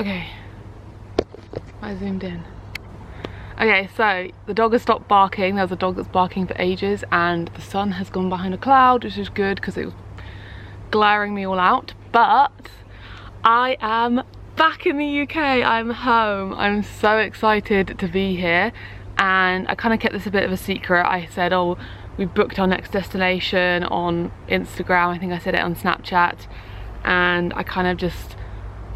Okay, I zoomed in. Okay, so the dog has stopped barking. There was a dog that's barking for ages, and the sun has gone behind a cloud, which is good because it was glaring me all out. But I am back in the UK. I'm home. I'm so excited to be here, and I kind of kept this a bit of a secret. I said, oh, we've booked our next destination on Instagram. I think I said it on Snapchat, and I kind of just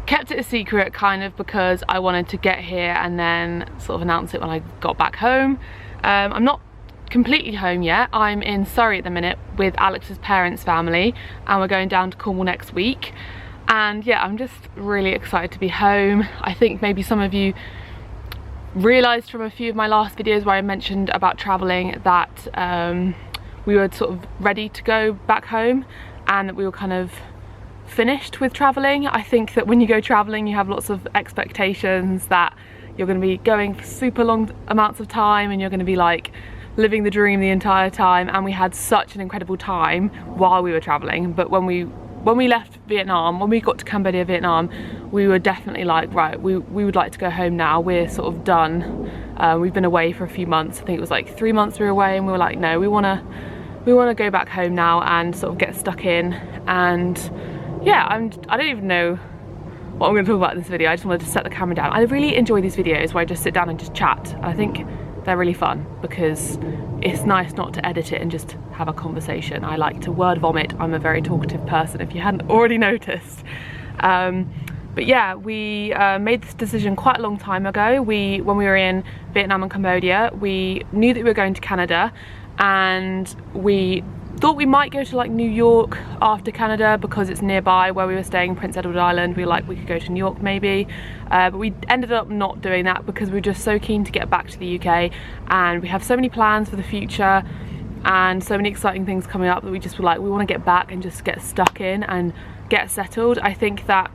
kept it a secret kind of because I wanted to get here and then sort of announce it when I got back home. I'm not completely home yet. I'm in Surrey at the minute with Alex's parents' family, and we're going down to Cornwall next week. And yeah, I'm just really excited to be home. I think maybe some of you realised from a few of my last videos where I mentioned about travelling that we were sort of ready to go back home and that we were kind of finished with travelling. I think that when you go travelling you have lots of expectations that you're going to be going for super long amounts of time and you're going to be like living the dream the entire time, and we had such an incredible time while we were travelling. But when we left Vietnam, when we got to Cambodia, Vietnam, we were definitely like, right, we would like to go home now. We're sort of done. We've been away for a few months. I think it was like 3 months we were away, and we were like, no, we want to go back home now and sort of get stuck in. And yeah, I don't even know what I'm going to talk about in this video. I just wanted to set the camera down. I really enjoy these videos where I just sit down and just chat. I think they're really fun because it's nice not to edit it and just have a conversation. I like to word vomit. I'm a very talkative person, if you hadn't already noticed. But yeah, we made this decision quite a long time ago. When we were in Vietnam and Cambodia, we knew that we were going to Canada, and we thought we might go to like New York after Canada because it's nearby where we were staying in Prince Edward Island. We were like, we could go to New York maybe, but we ended up not doing that because we were just so keen to get back to the UK, and we have so many plans for the future and so many exciting things coming up that we just were like, we want to get back and just get stuck in and get settled. I think that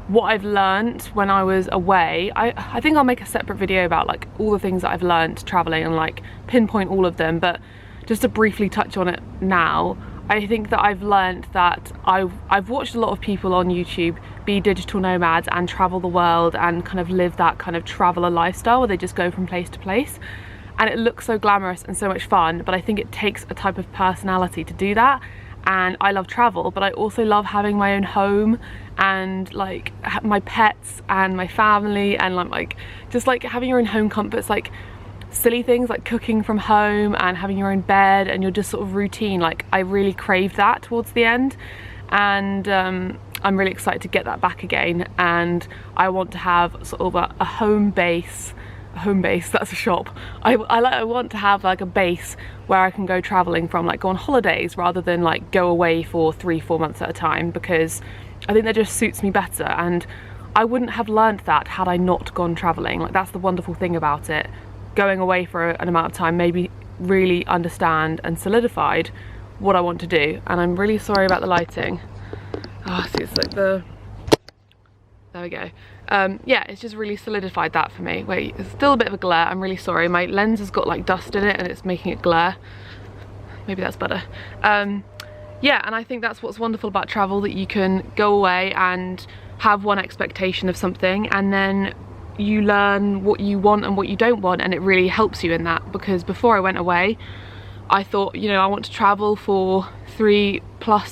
what I've learned when I was away, I think I'll make a separate video about like all the things that I've learned traveling and like pinpoint all of them, but just to briefly touch on it now, I think that I've learned that I've watched a lot of people on YouTube be digital nomads and travel the world and kind of live that kind of traveler lifestyle where they just go from place to place, and it looks so glamorous and so much fun, but I think it takes a type of personality to do that. And I love travel, but I also love having my own home and like my pets and my family, and like just like having your own home comforts, like silly things like cooking from home and having your own bed and your just sort of routine. Like I really craved that towards the end, and I'm really excited to get that back again. And I want to have sort of a home base, that's a shop. I want to have like a base where I can go traveling from, like go on holidays rather than like go away for 3-4 months at a time, because I think that just suits me better. And I wouldn't have learned that had I not gone traveling. Like that's the wonderful thing about it. Going away for an amount of time made me really understand and solidified what I want to do. And I'm really sorry about the lighting. Oh, see, it's like there we go. Yeah, it's just really solidified that for me. Wait, it's still a bit of a glare. I'm really sorry. My lens has got like dust in it and it's making it glare. Maybe that's better. Yeah, and I think that's what's wonderful about travel, that you can go away and have one expectation of something, and then you learn what you want and what you don't want, and it really helps you in that. Because before I went away, I thought, you know, I want to travel for 3+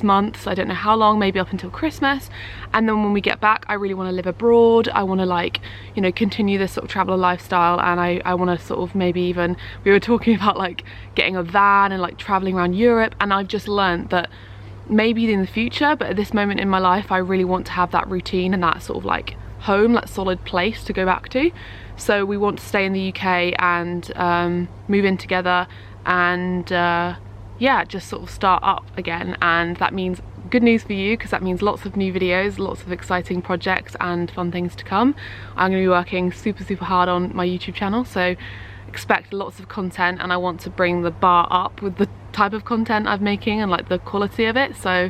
months, I don't know how long, maybe up until Christmas, and then when we get back I really want to live abroad. I want to, like, you know, continue this sort of traveler lifestyle, and I want to sort of maybe even, we were talking about like getting a van and like traveling around Europe. And I've just learned that maybe in the future, but at this moment in my life I really want to have that routine and that sort of like home, that solid place to go back to. So we want to stay in the UK and move in together, and yeah, just sort of start up again. And that means good news for you, because that means lots of new videos, lots of exciting projects and fun things to come. I'm going to be working super hard on my YouTube channel, so expect lots of content, and I want to bring the bar up with the type of content I'm making and like the quality of it. So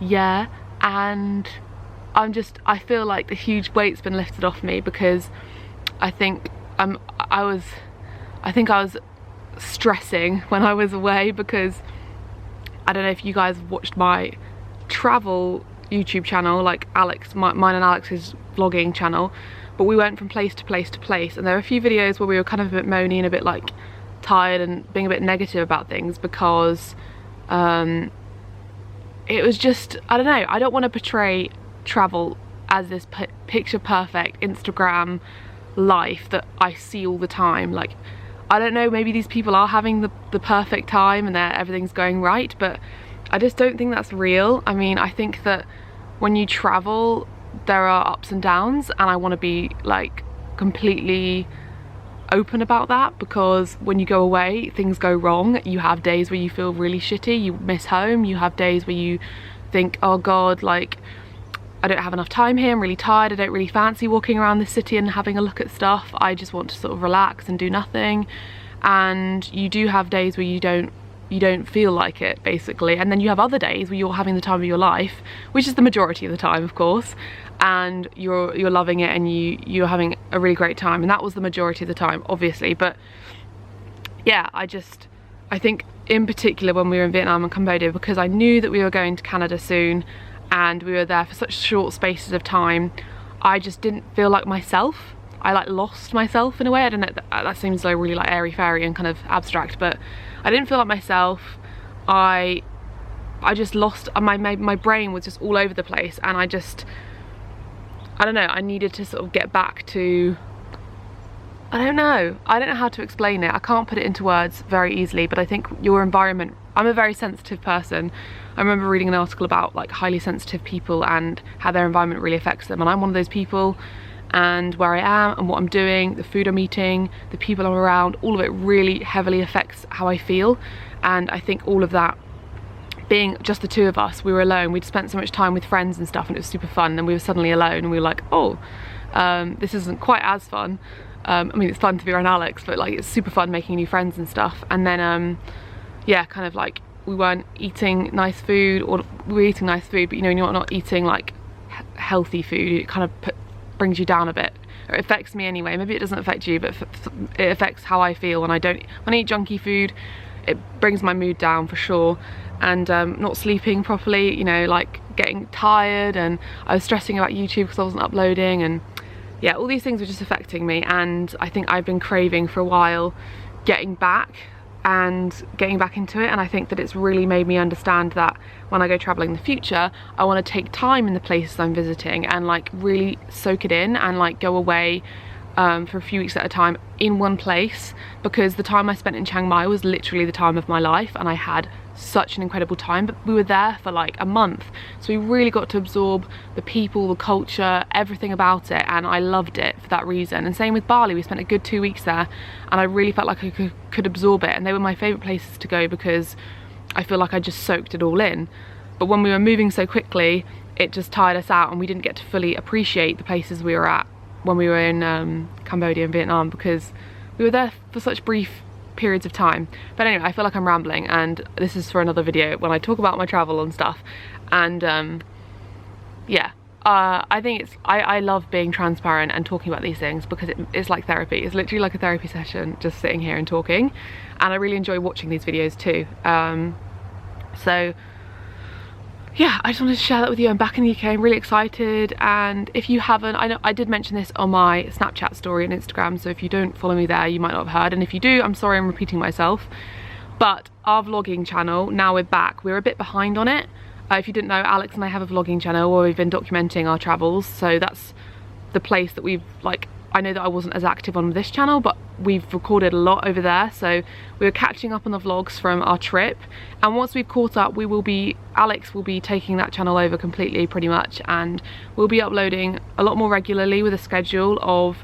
yeah, and I feel like the huge weight's been lifted off me, because I think I was stressing when I was away, because I don't know if you guys watched my travel YouTube channel, like mine and Alex's vlogging channel, but we went from place to place to place, and there were a few videos where we were kind of a bit moany and a bit like tired and being a bit negative about things because it was just, I don't know, I don't want to portray travel as this picture perfect Instagram life that I see all the time. Like, I don't know, maybe these people are having the perfect time and everything's going right, but I just don't think that's real. I mean, I think that when you travel, there are ups and downs, and I want to be like completely open about that, because when you go away, things go wrong. You have days where you feel really shitty, you miss home, you have days where you think, oh god, like, I don't have enough time here, I'm really tired, I don't really fancy walking around the city and having a look at stuff, I just want to sort of relax and do nothing. And you do have days where you don't feel like it, basically, and then you have other days where you're having the time of your life, which is the majority of the time, of course, and you're loving it and you're having a really great time, and that was the majority of the time, obviously. But yeah, I think in particular when we were in Vietnam and Cambodia, because I knew that we were going to Canada soon and we were there for such short spaces of time, I just didn't feel like myself. I like lost myself in a way. I don't know, that seems so really like airy fairy and kind of abstract, but I didn't feel like myself. I just lost, my brain was just all over the place, and I don't know, I needed to sort of get back to, I don't know how to explain it. I can't put it into words very easily, but I think your environment, I'm a very sensitive person. I remember reading an article about like highly sensitive people and how their environment really affects them, and I'm one of those people, and where I am and what I'm doing, the food I'm eating, the people I'm around, all of it really heavily affects how I feel. And I think all of that, being just the two of us, we were alone, we'd spent so much time with friends and stuff and it was super fun, and we were suddenly alone and we were like, oh, this isn't quite as fun. I mean, it's fun to be around Alex, but like it's super fun making new friends and stuff. And then yeah, kind of like we weren't eating nice food, or we were eating nice food, but you know, you're not eating like healthy food, it kind of brings you down a bit, or it affects me anyway. Maybe it doesn't affect you, but it affects how I feel when I eat junky food. It brings my mood down for sure. And not sleeping properly, you know, like getting tired, and I was stressing about YouTube because I wasn't uploading, and yeah, all these things were just affecting me. And I think I've been craving for a while getting back into it, and I think that it's really made me understand that when I go traveling in the future, I want to take time in the places I'm visiting and like really soak it in and like go away for a few weeks at a time in one place, because the time I spent in Chiang Mai was literally the time of my life, and I had such an incredible time. But we were there for like a month, so we really got to absorb the people, the culture, everything about it, and I loved it for that reason. And same with Bali, we spent a good 2 weeks there, and I really felt like I could absorb it, and they were my favourite places to go because I feel like I just soaked it all in. But when we were moving so quickly, it just tired us out, and we didn't get to fully appreciate the places we were at when we were in Cambodia and Vietnam, because we were there for such brief periods of time. But anyway, I feel like I'm rambling, and this is for another video when I talk about my travel and stuff. And yeah, I think I love being transparent and talking about these things, because it's like therapy. It's literally like a therapy session, just sitting here and talking, and I really enjoy watching these videos too. So yeah, I just wanted to share that with you. I'm back in the UK, I'm really excited. And if you haven't, I know I did mention this on my Snapchat story and Instagram, so if you don't follow me there, you might not have heard, and if you do, I'm sorry I'm repeating myself. But our vlogging channel, now we're back, we're a bit behind on it. If you didn't know, Alex and I have a vlogging channel where we've been documenting our travels, so that's the place that we've, like, I know that I wasn't as active on this channel, but we've recorded a lot over there, so we were catching up on the vlogs from our trip. And once we've caught up, Alex will be taking that channel over completely, pretty much, and we'll be uploading a lot more regularly with a schedule of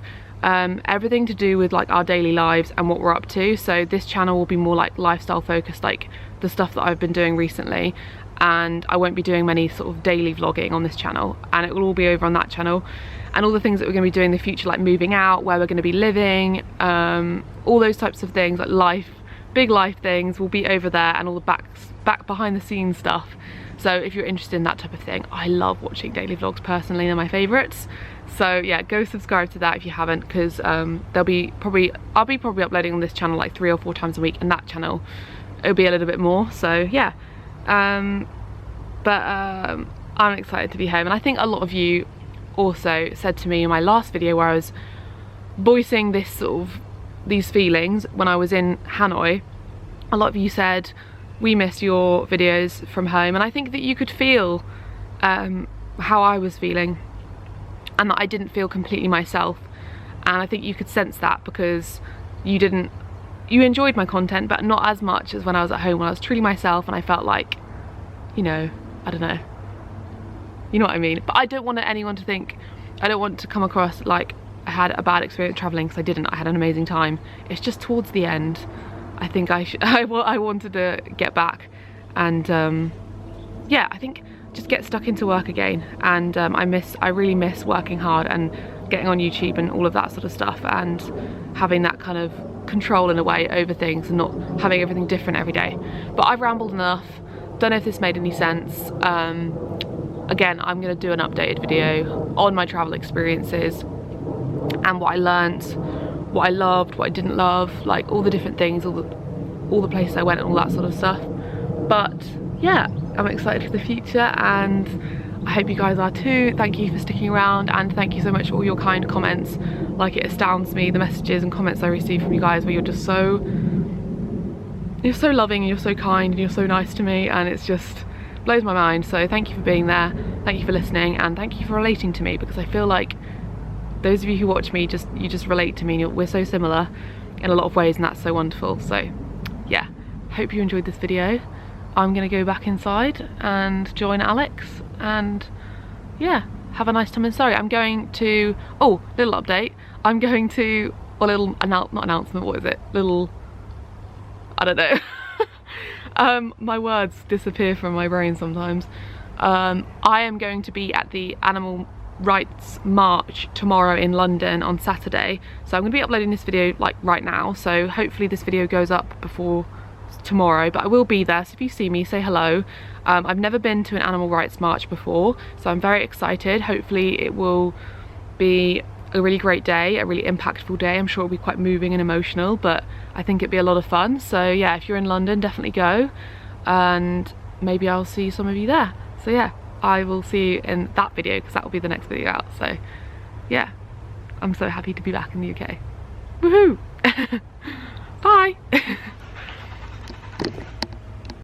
everything to do with like our daily lives and what we're up to. So this channel will be more like lifestyle focused, like the stuff that I've been doing recently, and I won't be doing many sort of daily vlogging on this channel, and it will all be over on that channel. And all the things that we're going to be doing in the future, like moving out, where we're going to be living, all those types of things, like big life things, will be over there, and all the back behind the scenes stuff. So if you're interested in that type of thing, I love watching daily vlogs personally, they're my favourites. So yeah, go subscribe to that if you haven't, because I'll be probably uploading on this channel like 3 or 4 times a week, and that channel it'll be a little bit more. So yeah, I'm excited to be home. And I think a lot of you also said to me in my last video where I was voicing this sort of these feelings when I was in Hanoi, a lot of you said we miss your videos from home, and I think that you could feel how I was feeling and that I didn't feel completely myself, and I think you could sense that because you enjoyed my content but not as much as when I was at home, when I was truly myself and I felt like, you know, I don't know, you know what I mean. But I don't want anyone to think, I don't want to come across like I had a bad experience travelling, because I didn't. I had an amazing time. It's just towards the end I think I wanted to get back and yeah, I think just get stuck into work again, and I really miss working hard and getting on YouTube and all of that sort of stuff, and having that kind of control in a way over things and not having everything different every day. But I've rambled enough. Don't know if this made any sense. Again, I'm going to do an updated video on my travel experiences and what I learnt, what I loved, what I didn't love, like all the different things, all the places I went and all that sort of stuff. But yeah, I'm excited for the future and I hope you guys are too. Thank you for sticking around, and thank you so much for all your kind comments. Like, it astounds me, the messages and comments I receive from you guys where you're so loving and you're so kind and you're so nice to me, and it's just blows my mind. So thank you for being there, thank you for listening, and thank you for relating to me, because I feel like those of you who watch me, you just relate to me, and we're so similar in a lot of ways, and that's so wonderful. So yeah, hope you enjoyed this video. I'm gonna go back inside and join Alex, and yeah, have a nice time in Surrey. I'm going to, oh, little update, I'm going to, or little, not announcement, what is it? Little, I don't know. My words disappear from my brain sometimes. I am going to be at the Animal Rights March tomorrow in London on Saturday, so I'm going to be uploading this video like right now, so hopefully this video goes up before tomorrow, but I will be there, so if you see me, say hello. I've never been to an animal rights march before, so I'm very excited. Hopefully it will be a really great day, a really impactful day. I'm sure it'll be quite moving and emotional, but I think it'd be a lot of fun. So yeah, if you're in London, definitely go, and maybe I'll see some of you there. So yeah, I will see you in that video, because that will be the next video out. So yeah, I'm so happy to be back in the UK. Woohoo! Bye!